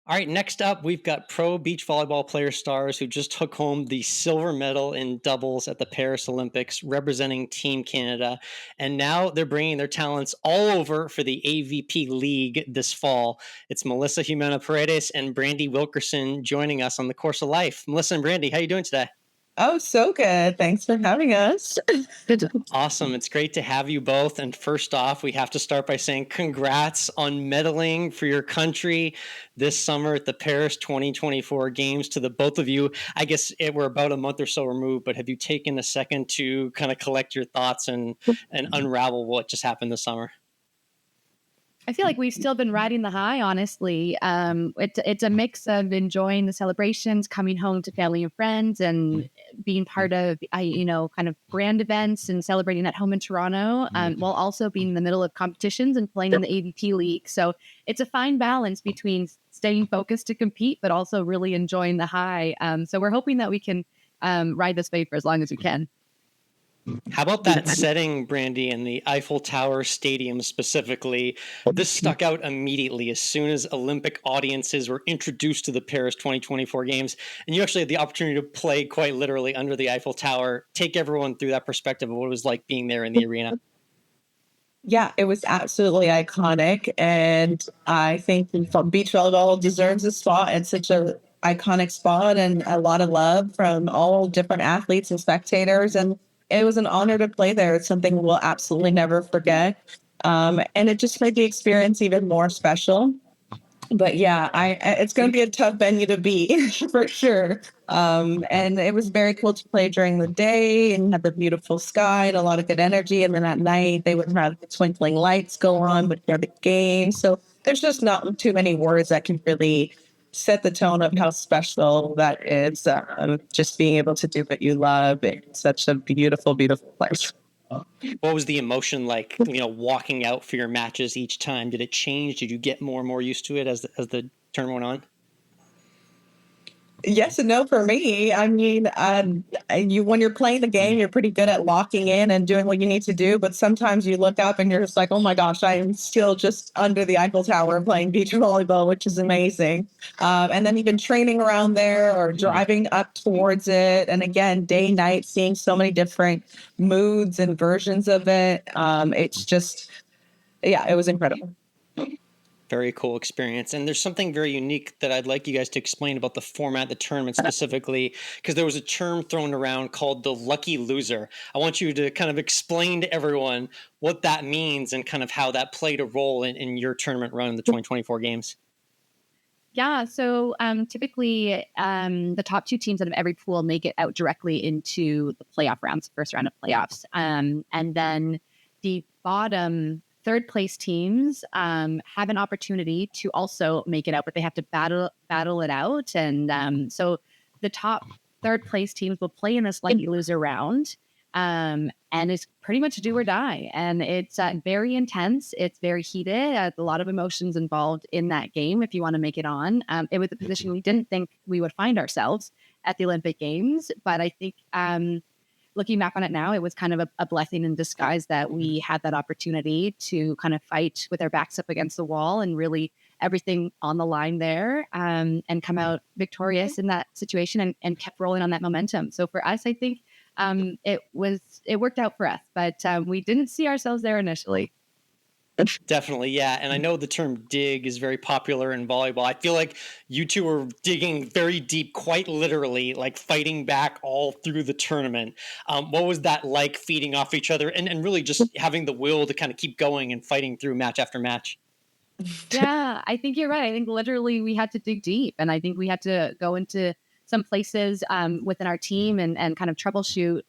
All right, next up, we've got pro beach volleyball player stars who just took home the silver medal in doubles at the Paris Olympics, representing Team Canada. And now they're bringing their talents all over for the AVP League this fall. It's Melissa Humana-Paredes and Brandi Wilkerson joining us on the Course of Life. Melissa and Brandi, how are you doing today? Oh, so good. Thanks for having us. Good. Awesome. It's great to have you both. And first off, we have to start by saying congrats on medaling for your country this summer at the Paris 2024 Games. To the both of you, I guess we're about a month or so removed, but have you taken a second to kind of collect your thoughts and unravel what just happened this summer? I feel like we've still been riding the high, honestly. It's a mix of enjoying the celebrations, coming home to family and friends, and being part of, kind of brand events and celebrating at home in Toronto, while also being in the middle of competitions and playing in the AVP League. So it's a fine balance between staying focused to compete, but also really enjoying the high. So we're hoping that we can ride this wave for as long as we can. How about that setting, Brandi, in the Eiffel Tower Stadium specifically? This stuck out immediately as soon as Olympic audiences were introduced to the Paris 2024 Games. And you actually had the opportunity to play quite literally under the Eiffel Tower. Take everyone through that perspective of what it was like being there in the arena. Yeah, it was absolutely iconic. And I think beach volleyball deserves a spot at such an iconic spot and a lot of love from all different athletes and spectators. And it was an honor to play there. It's something we'll absolutely never forget. And it just made the experience even more special. But yeah, it's going to be a tough venue to beat for sure. And it was very cool to play during the day and have the beautiful sky and a lot of good energy. And then at night, they would have the twinkling lights go on before the game. So there's just not too many words that can really set the tone of how special that is. Just being able to do what you love in such a beautiful, beautiful place. What was the emotion like, walking out for your matches each time? Did it change? Did you get more and more used to it as the tournament went on? Yes and no for me. I mean, when you're playing the game, you're pretty good at locking in and doing what you need to do. But sometimes you look up and you're just like, oh my gosh, I am still just under the Eiffel Tower playing beach volleyball, which is amazing. And then even training around there or driving up towards it. And again, day, night, seeing so many different moods and versions of it. It's just, yeah, it was incredible. Very cool experience. And there's something very unique that I'd like you guys to explain about the format of the tournament specifically, because there was a term thrown around called the lucky loser. I want you to kind of explain to everyone what that means and kind of how that played a role in your tournament run in the 2024 games. Yeah, so typically the top two teams out of every pool make it out directly into the playoff rounds, first round of playoffs. And then the bottom third place teams have an opportunity to also make it out, but they have to battle it out. And so the top third place teams will play in this lucky loser round. And it's pretty much do or die. And it's very intense. It's very heated. A lot of emotions involved in that game if you want to make it on. It was a position we didn't think we would find ourselves at the Olympic Games. But I think looking back on it now, it was kind of a blessing in disguise that we had that opportunity to kind of fight with our backs up against the wall and really everything on the line there, and come out victorious in that situation and kept rolling on that momentum. So for us, I think it worked out for us, but we didn't see ourselves there initially. Definitely, yeah. And I know the term dig is very popular in volleyball. I feel like you two were digging very deep, quite literally, like fighting back all through the tournament. What was that like, feeding off each other and really just having the will to kind of keep going and fighting through match after match? Yeah, I think you're right. I think literally we had to dig deep, and I think we had to go into some places within our team and kind of troubleshoot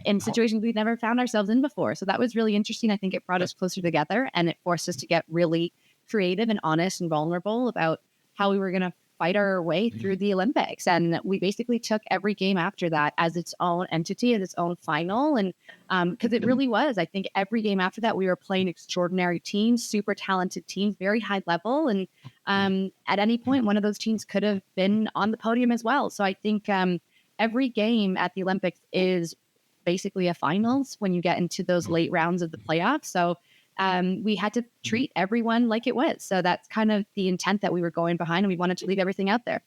in situations we've never found ourselves in before. So that was really interesting. I think it brought us closer together, and it forced us to get really creative and honest and vulnerable about how we were going to fight our way through the Olympics. And we basically took every game after that as its own entity, as its own final. And because it really was, I think every game after that, we were playing extraordinary teams, super talented teams, very high level. And at any point, one of those teams could have been on the podium as well. So I think every game at the Olympics is basically a finals when you get into those late rounds of the playoffs. So we had to treat everyone like it was. So that's kind of the intent that we were going behind, and we wanted to leave everything out there.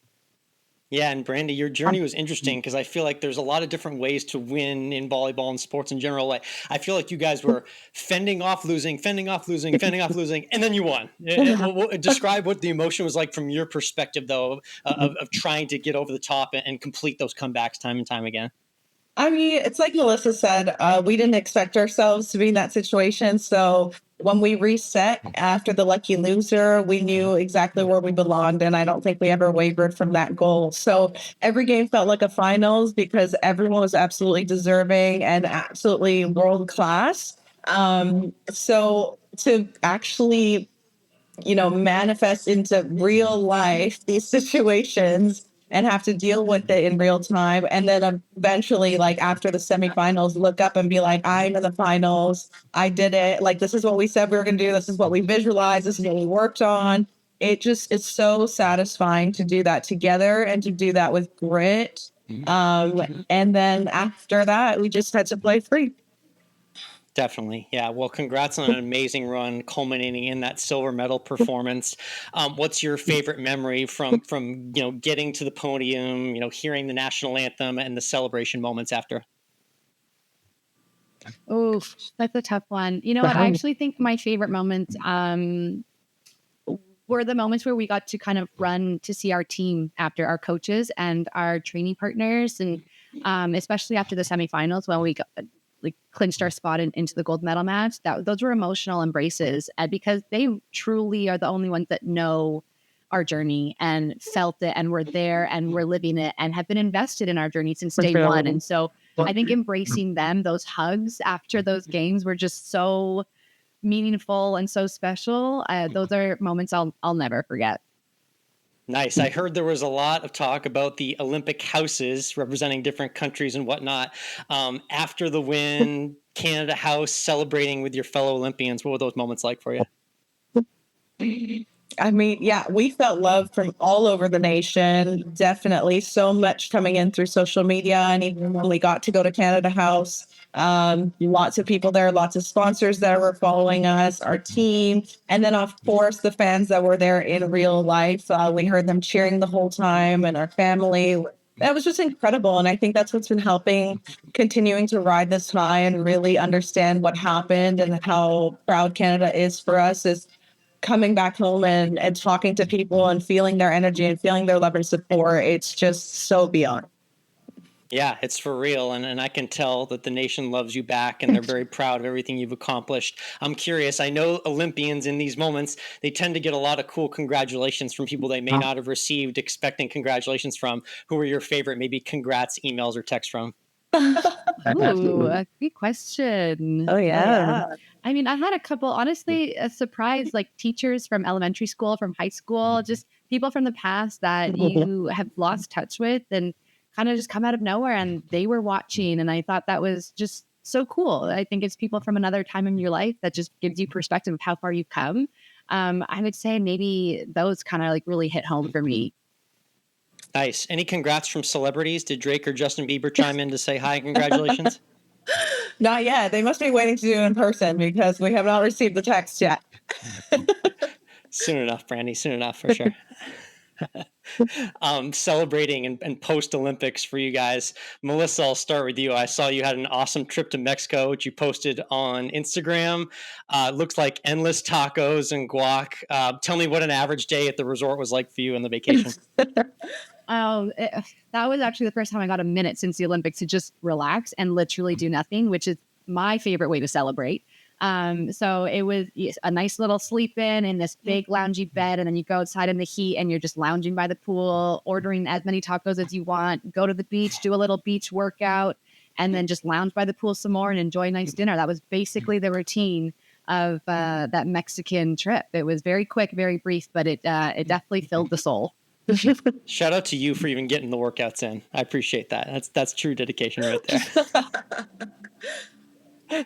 Yeah, and Brandi, your journey was interesting because I feel like there's a lot of different ways to win in volleyball and sports in general. Like, I feel like you guys were fending off losing, and then you won. Describe what the emotion was like from your perspective, though, of trying to get over the top and complete those comebacks time and time again. I mean, it's like Melissa said, we didn't expect ourselves to be in that situation. So when we reset after the lucky loser, we knew exactly where we belonged. And I don't think we ever wavered from that goal. So every game felt like a finals because everyone was absolutely deserving and absolutely world class. So to actually, manifest into real life these situations and have to deal with it in real time. And then eventually, like after the semifinals, look up and be like, I'm in the finals. I did it. Like, this is what we said we were going to do. This is what we visualized. This is what we worked on. It's so satisfying to do that together and to do that with grit. And then after that, we just had to play free. Definitely. Yeah. Well, congrats on an amazing run culminating in that silver medal performance. What's your favorite memory from getting to the podium, hearing the national anthem and the celebration moments after? Oh, that's a tough one. You know what? I actually think my favorite moments were the moments where we got to kind of run to see our team after, our coaches and our training partners. And especially after the semifinals when we got, clinched our spot into the gold medal match. Those were emotional embraces, and because they truly are the only ones that know our journey and felt it and were there and were living it and have been invested in our journey since day one. And so I think embracing them, those hugs after those games were just so meaningful and so special. Those are moments I'll never forget. Nice. I heard there was a lot of talk about the Olympic houses representing different countries and whatnot. After the win, Canada House celebrating with your fellow Olympians. What were those moments like for you? I mean, yeah, we felt love from all over the nation. Definitely so much coming in through social media. And even when we got to go to Canada House, lots of people there, lots of sponsors that were following us, our team. And then, of course, the fans that were there in real life. We heard them cheering the whole time, and our family. That was just incredible. And I think that's what's been helping continuing to ride this high and really understand what happened and how proud Canada is for us is coming back home and talking to people and feeling their energy and feeling their love and support. It's just so beyond. Yeah, it's for real. And I can tell that the nation loves you back and they're very proud of everything you've accomplished. I'm curious. I know Olympians in these moments, they tend to get a lot of cool congratulations from people they may not have received expecting congratulations from. Who were your favorite, maybe congrats emails or texts from? Ooh, a good question. Oh, yeah. I mean, I had a couple, honestly, a surprise, like teachers from elementary school, from high school, just people from the past that you have lost touch with and kind of just come out of nowhere, and they were watching. And I thought that was just so cool. I think it's people from another time in your life that just gives you perspective of how far you've come. I would say maybe those kind of like really hit home for me. Nice. Any congrats from celebrities? Did Drake or Justin Bieber chime in to say hi, congratulations? Not yet. They must be waiting to do it in person because we have not received the text yet. Soon enough, Brandi. Soon enough, for sure. Celebrating and post-Olympics for you guys. Melissa, I'll start with you. I saw you had an awesome trip to Mexico, which you posted on Instagram. Looks like endless tacos and guac. Tell me what an average day at the resort was like for you on the vacation. That was actually the first time I got a minute since the Olympics to just relax and literally do nothing, which is my favorite way to celebrate. So it was a nice little sleep in this big loungy bed. And then you go outside in the heat and you're just lounging by the pool, ordering as many tacos as you want, go to the beach, do a little beach workout, and then just lounge by the pool some more and enjoy a nice dinner. That was basically the routine of that Mexican trip. It was very quick, very brief, but it definitely filled the soul. Shout out to you for even getting the workouts in. I appreciate that. That's true dedication right there.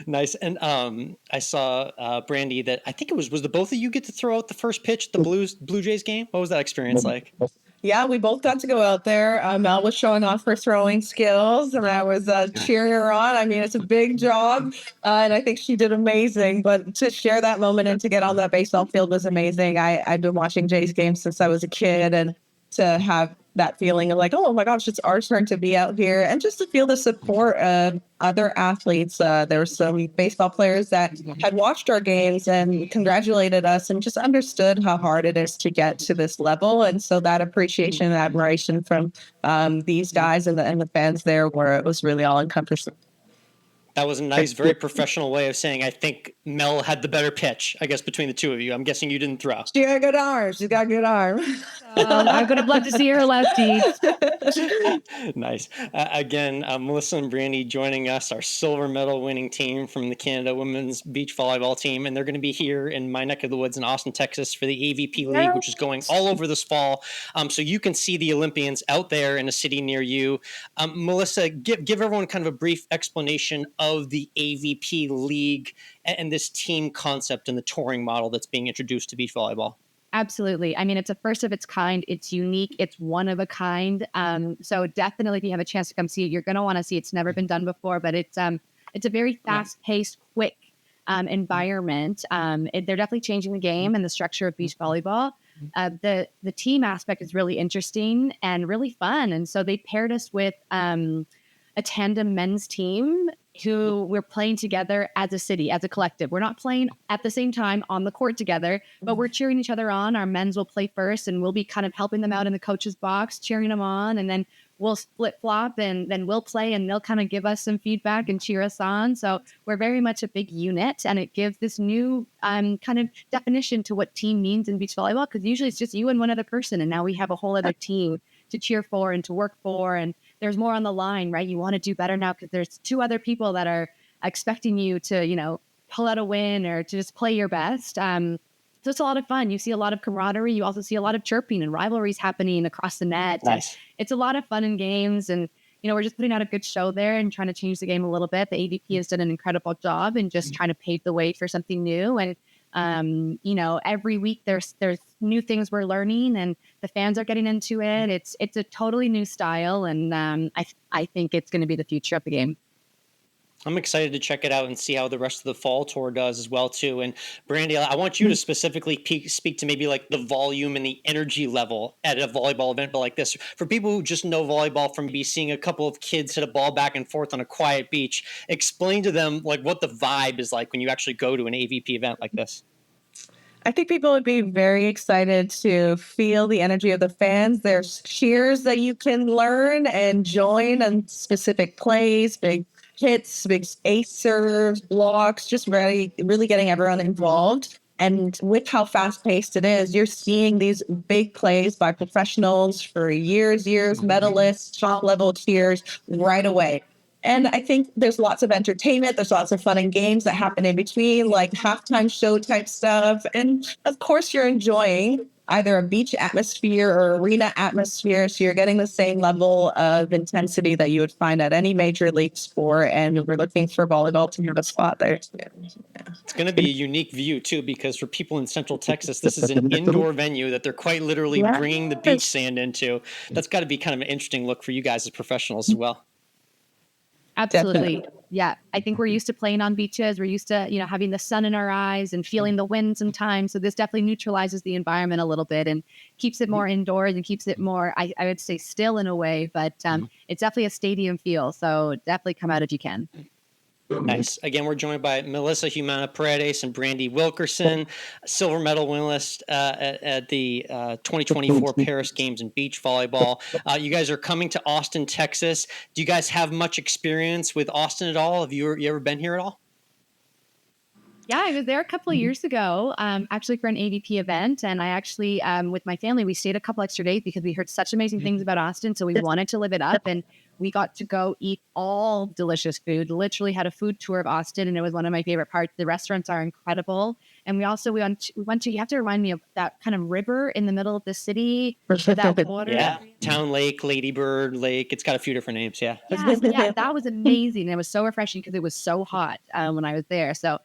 Nice. And I saw Brandi that I think it was the both of you get to throw out the first pitch at the Blue Jays game. What was that experience like? Yeah, we both got to go out there. Mel was showing off her throwing skills, and I was cheering her on. I mean, it's a big job, and I think she did amazing. But to share that moment and to get on that baseball field was amazing. I've been watching Jay's games since I was a kid, and to have that feeling of like, oh my gosh, it's our turn to be out here, and just to feel the support of other athletes. There were some baseball players that had watched our games and congratulated us and just understood how hard it is to get to this level. And so that appreciation and admiration from these guys and the fans there were, it was really all encompassing. That was a nice, very professional way of saying, I think Mel had the better pitch, I guess, between the two of you. I'm guessing you didn't throw. She got a good arm. She's got a good arm. I would have loved to see her lefty. Nice. Again, Melissa and Brandi joining us, our silver medal winning team from the Canada Women's Beach Volleyball team. And they're going to be here in my neck of the woods in Austin, Texas for the AVP League, which is going all over this fall. So you can see the Olympians out there in a city near you. Melissa, give everyone kind of a brief explanation of the AVP League and this team concept and the touring model that's being introduced to beach volleyball. Absolutely. I mean, it's a first of its kind. It's unique. It's one of a kind. So definitely, if you have a chance to come see it, you're going to want to see it. It's never been done before, but it's a very fast-paced, quick environment. They're definitely changing the game and the structure of beach volleyball. The team aspect is really interesting and really fun. And so they paired us with a tandem men's team who we're playing together as a city, as a collective. We're not playing at the same time on the court together, but we're cheering each other on. Our men's will play first, and we'll be kind of helping them out in the coach's box, cheering them on, and then we'll flip-flop, and then we'll play, and they'll kind of give us some feedback and cheer us on. So we're very much a big unit, and it gives this new kind of definition to what team means in beach volleyball, because usually it's just you and one other person, and now we have a whole other team to cheer for and to work for, and there's more on the line, right? You want to do better now because there's two other people that are expecting you to, pull out a win or to just play your best. So it's a lot of fun. You see a lot of camaraderie. You also see a lot of chirping and rivalries happening across the net. Nice. It's a lot of fun and games. And, we're just putting out a good show there and trying to change the game a little bit. The AVP has done an incredible job in just trying to pave the way for something new. And, every week there's new things we're learning, and the fans are getting into it. It's a totally new style, and I think it's going to be the future of the game. I'm excited to check it out and see how the rest of the fall tour does as well too. And Brandi, I want you to specifically speak to maybe like the volume and the energy level at a volleyball event like this. For people who just know volleyball from seeing a couple of kids hit a ball back and forth on a quiet beach, explain to them like what the vibe is like when you actually go to an AVP event like this. I think people would be very excited to feel the energy of the fans. There's cheers that you can learn and join on specific plays, big hits, big ace serves, blocks, just really, really getting everyone involved. And with how fast paced it is, you're seeing these big plays by professionals for years, medalists, top level cheers right away. And I think there's lots of entertainment. There's lots of fun and games that happen in between, like halftime show type stuff. And of course, you're enjoying either a beach atmosphere or arena atmosphere. So you're getting the same level of intensity that you would find at any major league sport. And we're looking for volleyball to have a spot there. Yeah. It's going to be a unique view too, because for people in Central Texas, this is an indoor venue that they're quite literally bringing the beach sand into. That's got to be kind of an interesting look for you guys as professionals as well. Absolutely. Definitely. Yeah. I think we're used to playing on beaches. We're used to, having the sun in our eyes and feeling the wind sometimes. So this definitely neutralizes the environment a little bit and keeps it more indoors and keeps it more, I would say, still in a way, but it's definitely a stadium feel. So definitely come out if you can. Nice. Again, we're joined by Melissa Humana-Paredes and Brandi Wilkerson, silver medal winner at the 2024 Paris Games in beach volleyball. You guys are coming to Austin, Texas. Do you guys have much experience with Austin at all? Have you ever been here at all? Yeah, I was there a couple of years ago, actually for an AVP event. And I actually, with my family, we stayed a couple extra days because we heard such amazing things about Austin. So we wanted to live it up. And we got to go eat all delicious food, literally had a food tour of Austin. And it was one of my favorite parts. The restaurants are incredible. And we went to, you have to remind me of that kind of river in the middle of the city. That water. Yeah. Town Lake, Ladybird Lake. It's got a few different names. Yeah. Yeah, that was amazing. It was so refreshing because it was so hot when I was there. So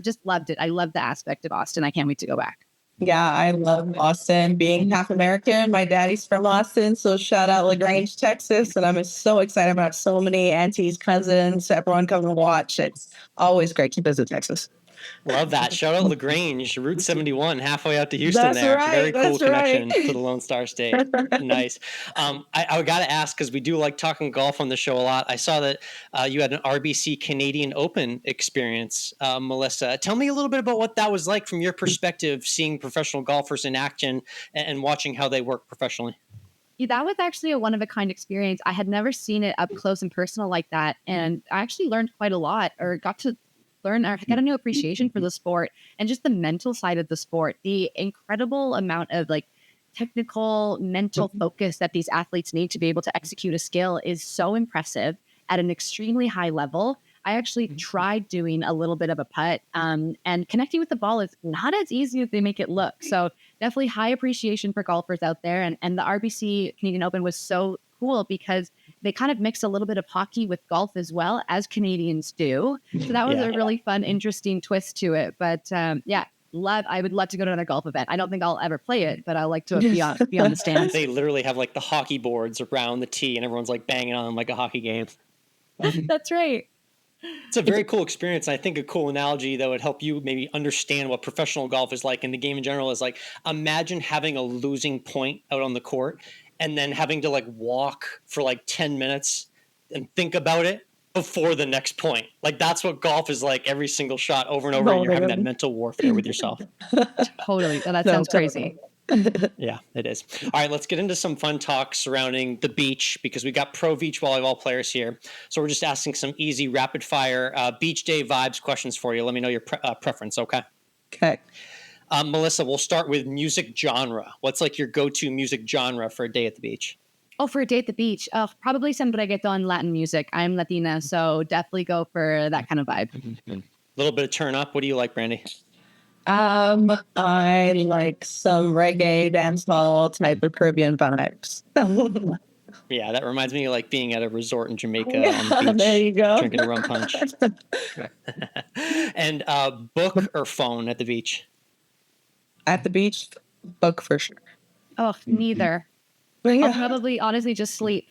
just loved it. I love the aspect of Austin. I can't wait to go back. Yeah, I love Austin. Being half American, my daddy's from Austin, so shout out LaGrange, Texas, and I'm so excited about so many aunties, cousins, everyone coming to watch. It's always great to visit Texas. Love that. Shout out LaGrange, Route 71, halfway out to Houston That's there. Very right. cool That's right. connection to the Lone Star State. Nice. I got to ask, because we do like talking golf on the show a lot. I saw that you had an RBC Canadian Open experience, Melissa. Tell me a little bit about what that was like from your perspective, seeing professional golfers in action and watching how they work professionally. Yeah, that was actually a one of a kind experience. I had never seen it up close and personal like that. And I actually learned quite a lot, or got to learn or get a new appreciation for the sport and just the mental side of the sport. The incredible amount of like technical mental focus that these athletes need to be able to execute a skill is so impressive at an extremely high level. I actually tried doing a little bit of a putt, and connecting with the ball is not as easy as they make it look. So definitely high appreciation for golfers out there. And the RBC Canadian Open was so cool because they kind of mix a little bit of hockey with golf as well, as Canadians do. So that was Yeah. a really fun, interesting twist to it. But yeah, I would love to go to another golf event. I don't think I'll ever play it, but I like to be on the stands. They literally have like the hockey boards around the tee and everyone's like banging on them like a hockey game. That's right. It's a very cool experience. I think a cool analogy that would help you maybe understand what professional golf is like, and the game in general is like, imagine having a losing point out on the court and then having to like walk for like 10 minutes and think about it before the next point. Like that's what golf is like, every single shot over and over, and you're having that mental warfare with yourself. Totally. That sounds crazy. Yeah, it is. All right, let's get into some fun talk surrounding the beach, because we got pro beach volleyball players here. So we're just asking some easy rapid fire beach day vibes questions for you. Let me know your preference, okay? Okay. Melissa, we'll start with music genre. What's like your go-to music genre for a day at the beach? Oh, for a day at the beach, probably some reggaeton Latin music. I'm Latina, so definitely go for that kind of vibe. A little bit of turn up. What do you like, Brandi? I like some reggae dancehall type of Caribbean vibes. Yeah, that reminds me of like being at a resort in Jamaica Yeah, on the beach, there you go. drinking a rum punch. And book or phone at the beach? At the beach, book for sure. Oh, neither. But I'll yeah, probably honestly just sleep.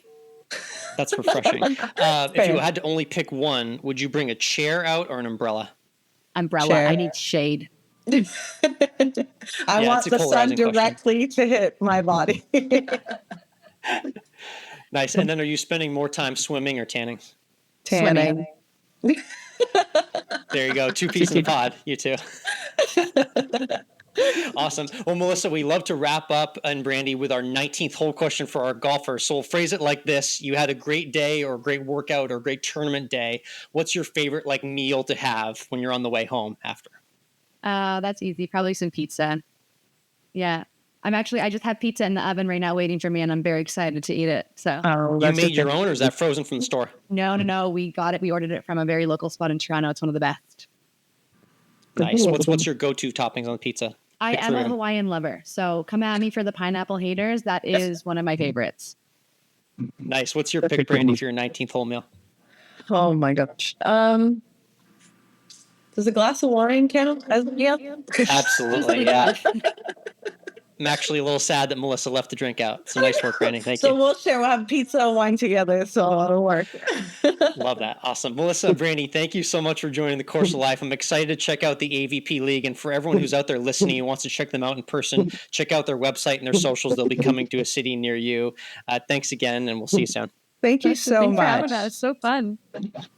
That's refreshing. If you had to only pick one, would you bring a chair out or an umbrella? Umbrella. Chair. I need shade. I Yeah, want it's a the sun polarizing question. directly to hit my body. Nice. And then are you spending more time swimming or tanning? Tanning. There you go. Two peas in the pod, you two. Awesome. Well, Melissa, we love to wrap up, and Brandi, with our 19th hole question for our golfers. So we'll phrase it like this. You had a great day or a great workout or a great tournament day. What's your favorite like meal to have when you're on the way home after? That's easy. Probably some pizza. Yeah. I just have pizza in the oven right now waiting for me, and I'm very excited to eat it. So You made your own, or is that frozen from the store? no. We got it. We ordered it from a very local spot in Toronto. It's one of the best. Nice. What's your go-to toppings on the pizza? I am a Hawaiian lover. So come at me for the pineapple haters. That is one of my favorites. Nice. What's your pick, Brandi, for your 19th hole meal? Oh my gosh. Does a glass of wine count as a meal? Absolutely. Yeah. I'm actually a little sad that Melissa left the drink out. So nice work, Brandi. Thank So you. we'll share. We'll have pizza and wine together, so it'll work. Love that. Awesome. Melissa, Brandi, thank you so much for joining the Course of Life. I'm excited to check out the AVP League. And for everyone who's out there listening and wants to check them out in person, check out their website and their socials. They'll be coming to a city near you. Thanks again, and we'll see you soon. Thank you so Thanks for much. having us. So fun.